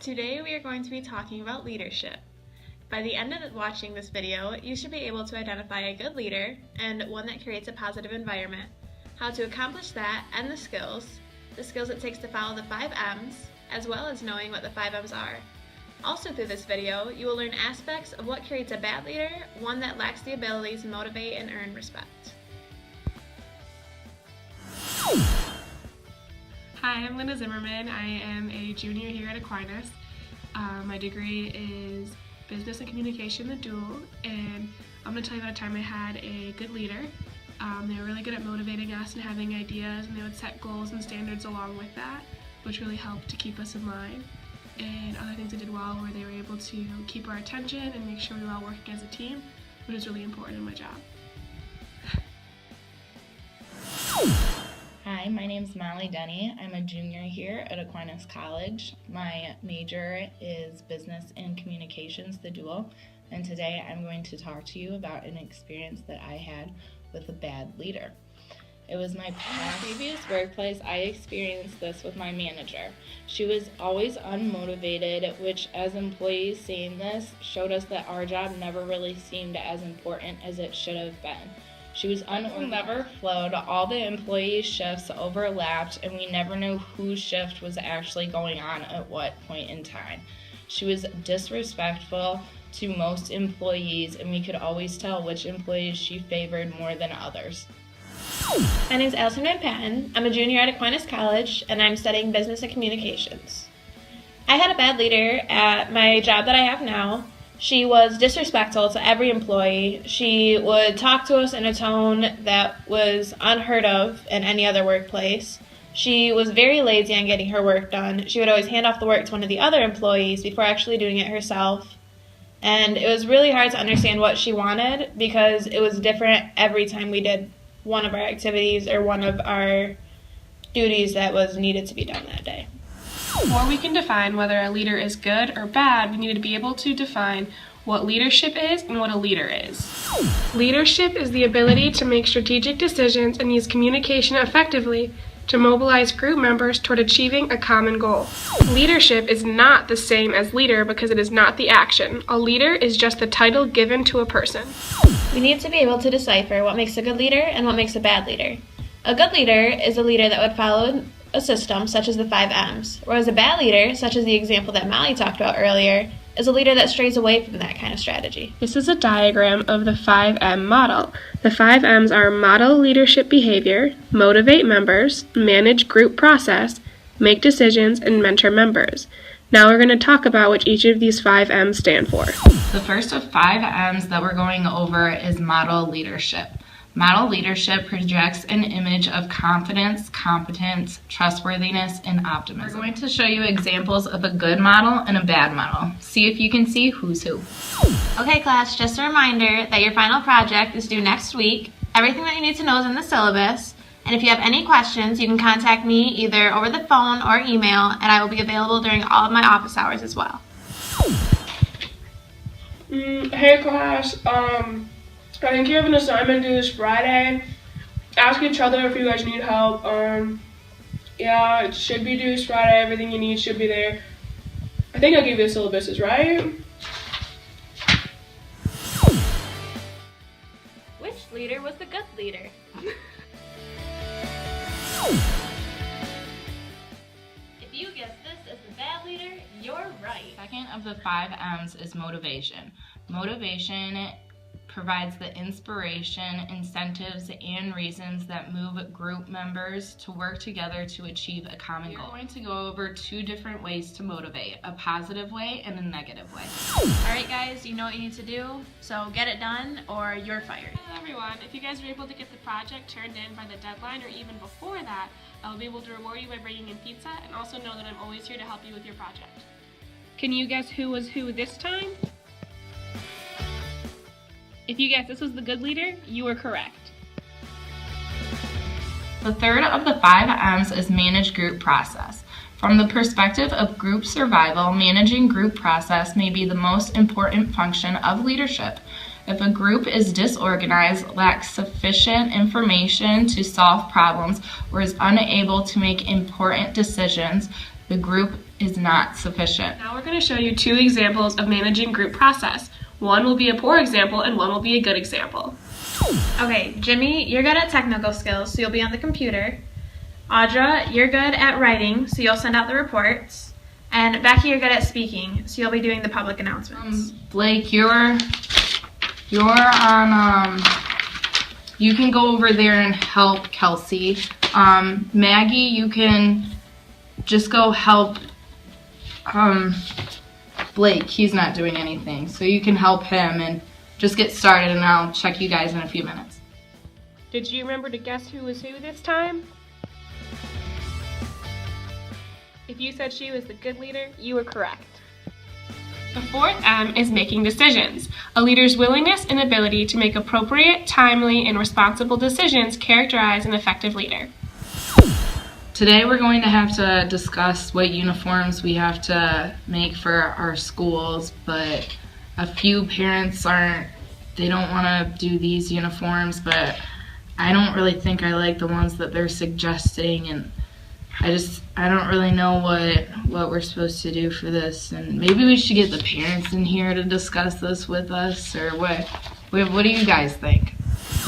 Today we are going to be talking about leadership. By the end of watching this video, you should be able to identify a good leader and one that creates a positive environment, how to accomplish that, and the skills it takes to follow the 5 M's, as well as knowing what the 5 M's are. Also through this video, you will learn aspects of what creates a bad leader, one that lacks the ability to motivate and earn respect. Hi, I'm Linda Zimmerman. I am a junior here at Aquinas. My degree is Business and Communication, the dual, and I'm going to tell you about a time I had a good leader. They were really good at motivating us and having ideas, and they would set goals and standards along with that, which really helped to keep us in line. And other things they did well were they were able to keep our attention and make sure we were all working as a team, which is really important in my job. Hi, my name's Molly Denny. I'm a junior here at Aquinas College. My major is Business and Communications, the dual, and today I'm going to talk to you about an experience that I had with a bad leader. It was my previous workplace. I experienced this with my manager. She was always unmotivated, which as employees seeing this showed us that our job never really seemed as important as it should have been. She was never flowed, all the employees' shifts overlapped, and we never knew whose shift was actually going on at what point in time. She was disrespectful to most employees, and we could always tell which employees she favored more than others. My name is Allison Van Patten. I'm a junior at Aquinas College, and I'm studying Business and Communications. I had a bad leader at my job that I have now. She was disrespectful to every employee. She would talk to us in a tone that was unheard of in any other workplace. She was very lazy on getting her work done. She would always hand off the work to one of the other employees before actually doing it herself. And it was really hard to understand what she wanted because it was different every time we did one of our activities or one of our duties that was needed to be done that day. Before we can define whether a leader is good or bad, we need to be able to define what leadership is and what a leader is. Leadership is the ability to make strategic decisions and use communication effectively to mobilize group members toward achieving a common goal. Leadership is not the same as leader because it is not the action. A leader is just the title given to a person. We need to be able to decipher what makes a good leader and what makes a bad leader. A good leader is a leader that would follow a system such as the 5 M's, whereas a bad leader, such as the example that Molly talked about earlier, is a leader that strays away from that kind of strategy. This is a diagram of the 5M model. The 5 M's are model leadership behavior, motivate members, manage group process, make decisions, and mentor members. Now we're going to talk about what each of these 5 M's stand for. The first of 5 M's that we're going over is model leadership. Model leadership projects an image of confidence, competence, trustworthiness, and optimism. We're going to show you examples of a good model and a bad model. See if you can see who's who. Okay class, just a reminder that your final project is due next week. Everything that you need to know is in the syllabus. And if you have any questions, you can contact me either over the phone or email, and I will be available during all of my office hours as well. Hey class, I think you have an assignment due this Friday. Ask each other if you guys need help. Yeah, it should be due this Friday. Everything you need should be there. I think I gave you the syllabuses, right? Which leader was the good leader? If you guessed this as the bad leader, you're right. Second of the 5 M's is motivation. Motivation provides the inspiration, incentives, and reasons that move group members to work together to achieve a common goal. We're going to go over 2 different ways to motivate, a positive way and a negative way. Alright guys, you know what you need to do, so get it done or you're fired. Hello everyone, if you guys are able to get the project turned in by the deadline or even before that, I'll be able to reward you by bringing in pizza and also know that I'm always here to help you with your project. Can you guess who was who this time? If you guessed this was the good leader, you were correct. The third of the 5 M's is manage group process. From the perspective of group survival, managing group process may be the most important function of leadership. If a group is disorganized, lacks sufficient information to solve problems, or is unable to make important decisions, the group is not sufficient. Now we're going to show you 2 examples of managing group process. One will be a poor example and one will be a good example. Okay, Jimmy, you're good at technical skills, so you'll be on the computer. Audra, you're good at writing, so you'll send out the reports. And Becky, you're good at speaking, so you'll be doing the public announcements. Blake, you're on, you can go over there and help Kelsey. Maggie, you can just go help Blake. He's not doing anything, so you can help him and just get started, and I'll check you guys in a few minutes. Did you remember to guess who was who this time? If you said she was the good leader, you were correct. The 4th M is making decisions. A leader's willingness and ability to make appropriate, timely, and responsible decisions characterize an effective leader. Today we're going to have to discuss what uniforms we have to make for our schools, but a few parents they don't want to do these uniforms, but I don't really think I like the ones that they're suggesting, and I don't really know what we're supposed to do for this, and maybe we should get the parents in here to discuss this with us, or what do you guys think?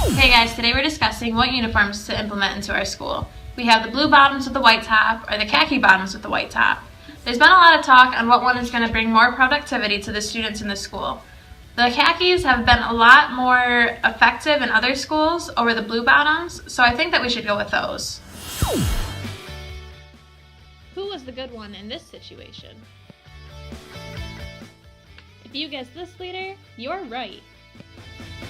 Okay guys, today we're discussing what uniforms to implement into our school. We have the blue bottoms with the white top, or the khaki bottoms with the white top. There's been a lot of talk on what one is going to bring more productivity to the students in the school. The khakis have been a lot more effective in other schools over the blue bottoms, so I think that we should go with those. Who was the good one in this situation? If you guessed this leader, you're right.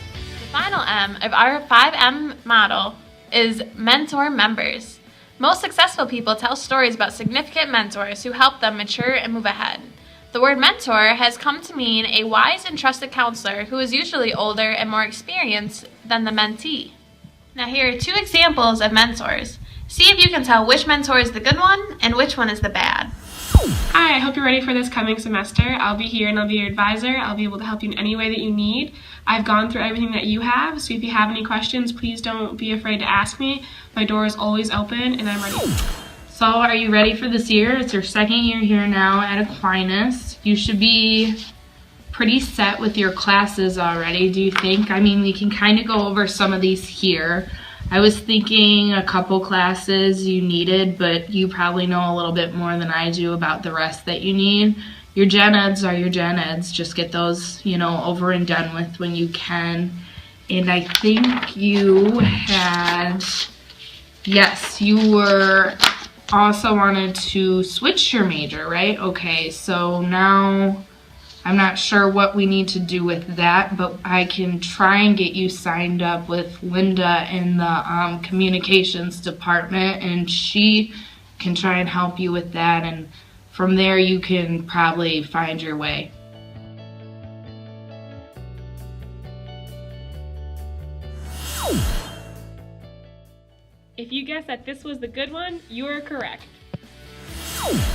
The final M of our 5M model is mentor members. Most successful people tell stories about significant mentors who help them mature and move ahead. The word mentor has come to mean a wise and trusted counselor who is usually older and more experienced than the mentee. Now here are 2 examples of mentors. See if you can tell which mentor is the good one and which one is the bad. Hi, I hope you're ready for this coming semester. I'll be here and I'll be your advisor. I'll be able to help you in any way that you need. I've gone through everything that you have, so if you have any questions, please don't be afraid to ask me. My door is always open and I'm ready. So are you ready for this year? It's your 2nd year here now at Aquinas. You should be pretty set with your classes already, do you think? I mean, we can kind of go over some of these here. I was thinking a couple classes you needed, but you probably know a little bit more than I do about the rest that you need. Your gen eds are your gen eds. Just get those, over and done with when you can. And I think you had, yes, you were also wanted to switch your major, right? Okay, so now I'm not sure what we need to do with that, but I can try and get you signed up with Linda in the communications department, and she can try and help you with that, and from there you can probably find your way. If you guessed that this was the good one, you are correct.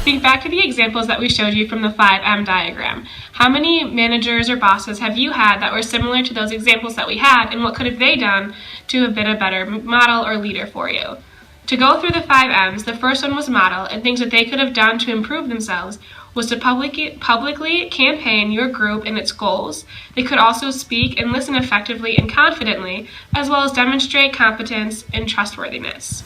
Think back to the examples that we showed you from the 5M diagram. How many managers or bosses have you had that were similar to those examples that we had, and what could have they done to have been a better model or leader for you? To go through the 5Ms, the first one was model, and things that they could have done to improve themselves was to publicly campaign your group and its goals. They could also speak and listen effectively and confidently, as well as demonstrate competence and trustworthiness.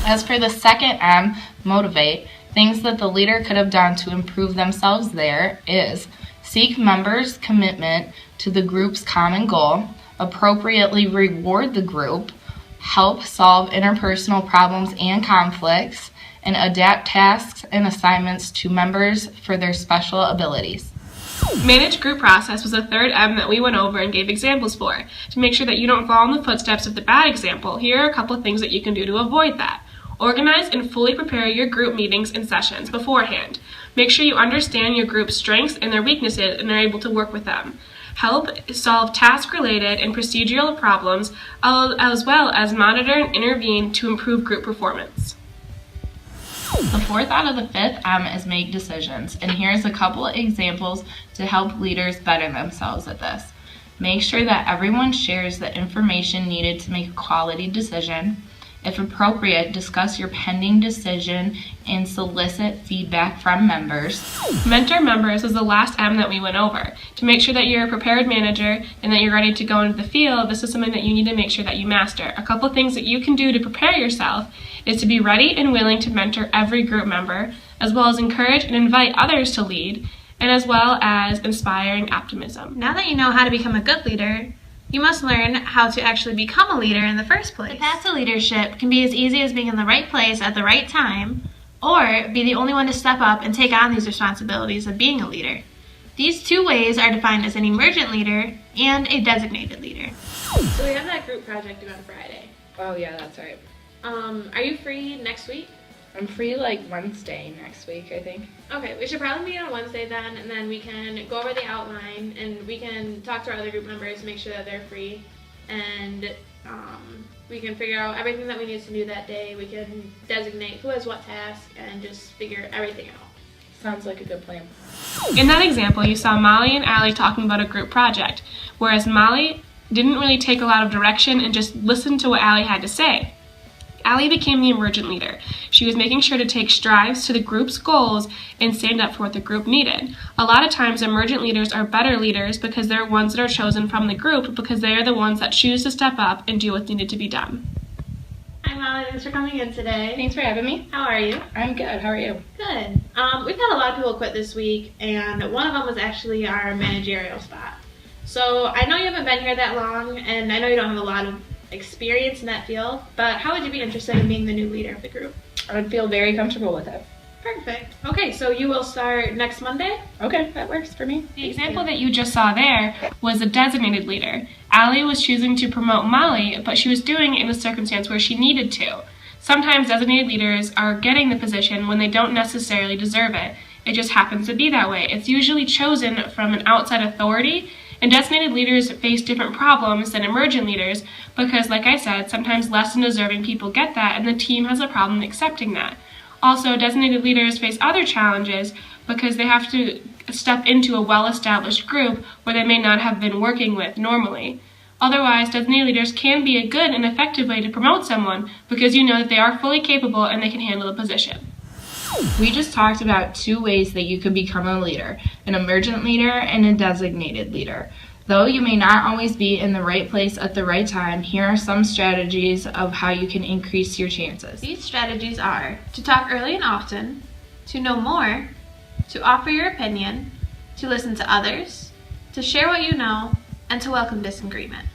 As for the 2nd M, motivate, things that the leader could have done to improve themselves there is seek members' commitment to the group's common goal, appropriately reward the group, help solve interpersonal problems and conflicts, and adapt tasks and assignments to members for their special abilities. Manage group process was the 3rd M that we went over and gave examples for. To make sure that you don't fall in the footsteps of the bad example, here are a couple of things that you can do to avoid that. Organize and fully prepare your group meetings and sessions beforehand. Make sure you understand your group's strengths and their weaknesses and are able to work with them. Help solve task-related and procedural problems, as well as monitor and intervene to improve group performance. The 4th out of the 5th M is make decisions, and here's a couple of examples to help leaders better themselves at this. Make sure that everyone shares the information needed to make a quality decision. If appropriate, discuss your pending decision and solicit feedback from members. Mentor members is the last M that we went over. To make sure that you're a prepared manager and that you're ready to go into the field, this is something that you need to make sure that you master. A couple things that you can do to prepare yourself is to be ready and willing to mentor every group member, as well as encourage and invite others to lead, and as well as inspiring optimism. Now that you know how to become a good leader, you must learn how to actually become a leader in the first place. The path to leadership can be as easy as being in the right place at the right time, or be the only one to step up and take on these responsibilities of being a leader. These two ways are defined as an emergent leader and a designated leader. So we have that group project due on Friday. Oh yeah, that's right. Are you free next week? I'm free like Wednesday next week, I think. Okay, we should probably meet on Wednesday then, and then we can go over the outline, and we can talk to our other group members, make sure that they're free, and we can figure out everything that we need to do that day. We can designate who has what task, and just figure everything out. Sounds like a good plan. In that example, you saw Molly and Allie talking about a group project, whereas Molly didn't really take a lot of direction and just listened to what Allie had to say. Allie became the emergent leader. She was making sure to take strides to the group's goals and stand up for what the group needed. A lot of times, emergent leaders are better leaders because they're ones that are chosen from the group because they are the ones that choose to step up and do what's needed to be done. Hi Molly, thanks for coming in today. Thanks for having me. How are you? I'm good. How are you? Good. We've had a lot of people quit this week, and one of them was actually our managerial spot. So I know you haven't been here that long, and I know you don't have a lot of experience in that field, but how would you be interested in being the new leader of the group? I would feel very comfortable with it. Perfect. Okay, so you will start next Monday? Okay, that works for me. The example that you just saw there was a designated leader. Allie was choosing to promote Molly, but she was doing it in a circumstance where she needed to. Sometimes designated leaders are getting the position when they don't necessarily deserve it. It just happens to be that way. It's usually chosen from an outside authority, and designated leaders face different problems than emergent leaders because, like I said, sometimes less than deserving people get that, and the team has a problem accepting that. Also, designated leaders face other challenges because they have to step into a well-established group where they may not have been working with normally. Otherwise, designated leaders can be a good and effective way to promote someone because you know that they are fully capable and they can handle the position. We just talked about two ways that you could become a leader, an emergent leader and a designated leader. Though you may not always be in the right place at the right time, here are some strategies of how you can increase your chances. These strategies are to talk early and often, to know more, to offer your opinion, to listen to others, to share what you know, and to welcome disagreement.